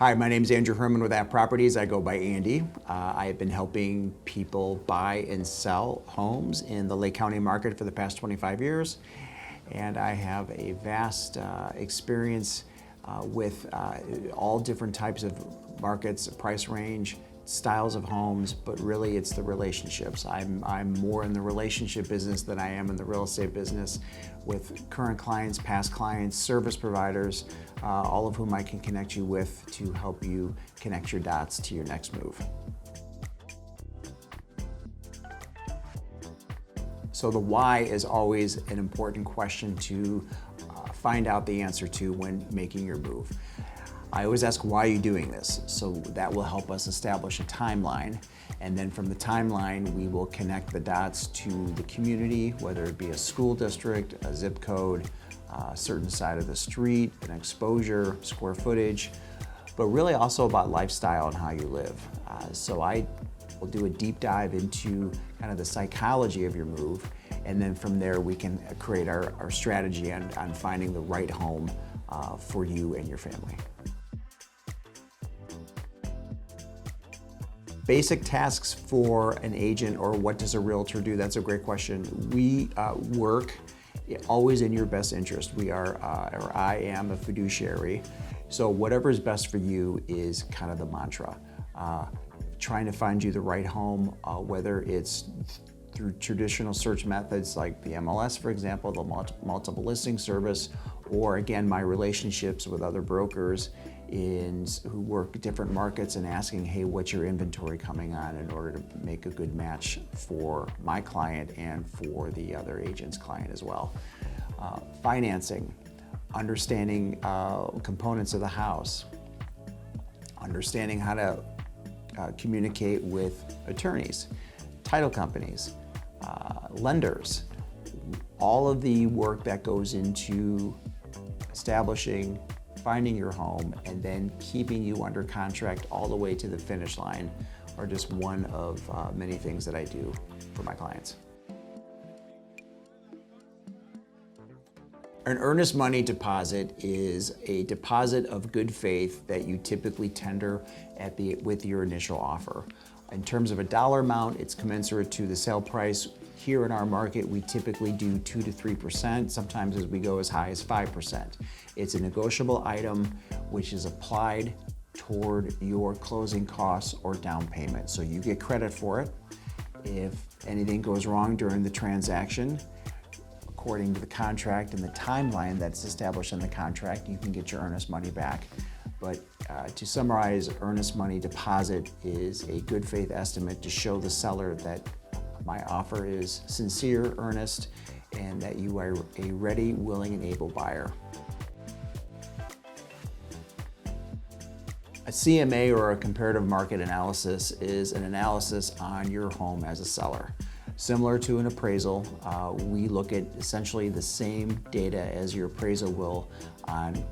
Hi, my name is Andrew Herrmann with App Properties. I go by Andy. I have been helping people buy and sell homes in the Lake County market for the past 25 years. And I have a vast experience with all different types of markets, price range, styles of homes, but really it's the relationships. I'm more in the relationship business than I am in the real estate business with current clients, past clients, service providers, all of whom I can connect you with to help you connect your dots to your next move. So the why is always an important question to find out the answer to when making your move. I always ask, why are you doing this? So that will help us establish a timeline. And then from the timeline, we will connect the dots to the community, whether it be a school district, a zip code, a certain side of the street, an exposure, square footage, but really also about lifestyle and how you live. So I will do a deep dive into kind of the psychology of your move. And then from there, we can create our strategy on finding the right home for you and your family. Basic tasks for an agent, or what does a realtor do? That's a great question. We work always in your best interest. We are, or I am, a fiduciary. So whatever is best for you is kind of the mantra. Trying to find you the right home, whether it's through traditional search methods like the MLS, for example, the multiple listing service, or again, my relationships with other brokers who work different markets and asking, hey, what's your inventory coming on, in order to make a good match for my client and for the other agent's client as well. Financing, understanding components of the house, understanding how to communicate with attorneys, title companies, lenders, all of the work that goes into establishing, finding your home, and then keeping you under contract all the way to the finish line are just one of many things that I do for my clients. An earnest money deposit is a deposit of good faith that you typically tender with your initial offer. In terms of a dollar amount, it's commensurate to the sale price. Here in our market, we typically do 2 to 3%, sometimes as we go as high as 5%. It's a negotiable item which is applied toward your closing costs or down payment. So you get credit for it. If anything goes wrong during the transaction, according to the contract and the timeline that's established in the contract, you can get your earnest money back. But to summarize, earnest money deposit is a good faith estimate to show the seller that my offer is sincere, earnest, and that you are a ready, willing, and able buyer. A CMA, or a comparative market analysis, is an analysis on your home as a seller. Similar to an appraisal, we look at essentially the same data as your appraisal will on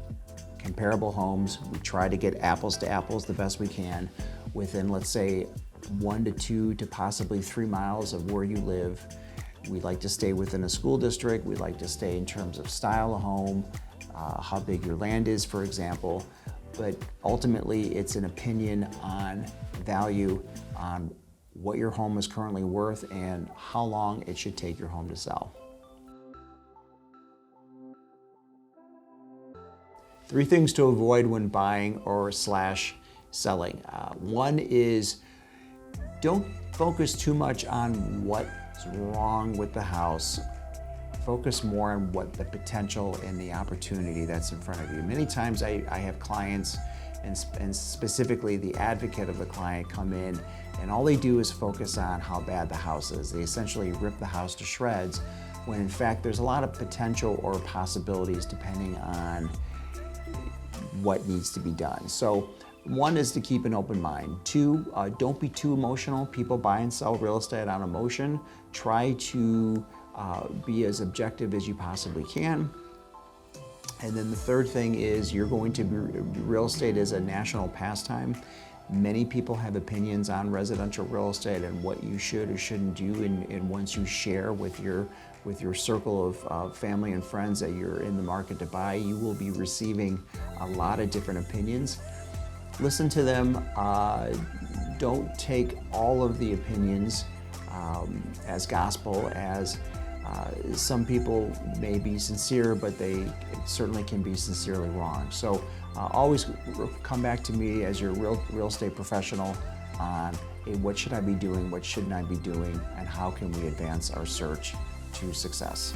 comparable homes. We try to get apples to apples the best we can within, let's say, 1 to 2 to possibly 3 miles of where you live. We like to stay within a school district. We like to stay in terms of style of home, how big your land is, for example. But ultimately, it's an opinion on value, on what your home is currently worth, and how long it should take your home to sell. 3 things to avoid when buying or selling. One is, don't focus too much on what's wrong with the house. Focus more on what the potential and the opportunity that's in front of you. Many times I have clients, and specifically the advocate of the client, come in and all they do is focus on how bad the house is. They essentially rip the house to shreds, when in fact there's a lot of potential or possibilities depending on what needs to be done. So 1 is to keep an open mind. 2, don't be too emotional. People buy and sell real estate on emotion. Try to be as objective as you possibly can. And then the 3rd thing is, real estate is a national pastime. Many people have opinions on residential real estate and what you should or shouldn't do, and once you share with your circle of family and friends that you're in the market to buy, you will be receiving a lot of different opinions. listen to them. Don't take all of the opinions as gospel, as some people may be sincere, but they certainly can be sincerely wrong. So always come back to me as your real estate professional on, hey, what should I be doing, what shouldn't I be doing, and how can we advance our search to success.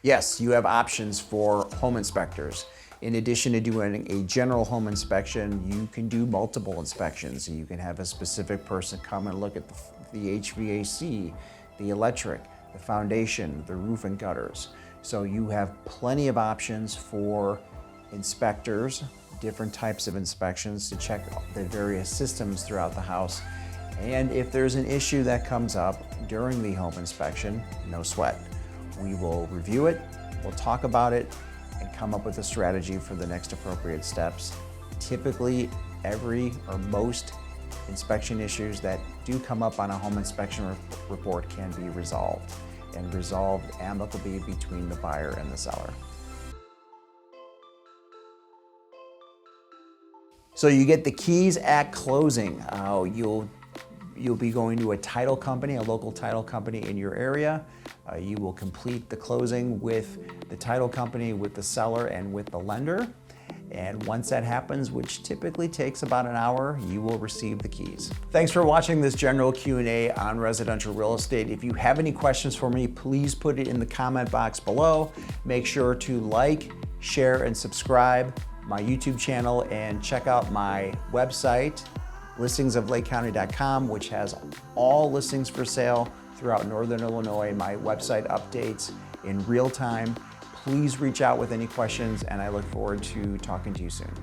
Yes, you have options for home inspectors. In addition to doing a general home inspection, you can do multiple inspections. You can have a specific person come and look at the HVAC, the electric, the foundation, the roof and gutters. So you have plenty of options for inspectors, different types of inspections to check the various systems throughout the house. And if there's an issue that comes up during the home inspection, no sweat. We will review it, we'll talk about it, and come up with a strategy for the next appropriate steps. Typically, every or most inspection issues that do come up on a home inspection report can be resolved, and resolved amicably between the buyer and the seller. So you get the keys at closing. You'll be going to a title company, a local title company in your area. You will complete the closing with the title company, with the seller, and with the lender. And once that happens, which typically takes about an hour, you will receive the keys. Thanks for watching this general Q&A on residential real estate. If you have any questions for me, please put it in the comment box below. Make sure to like, share, and subscribe my YouTube channel, and check out my website, listingsoflakecounty.com, which has all listings for sale throughout Northern Illinois. My website updates in real time. Please reach out with any questions, and I look forward to talking to you soon.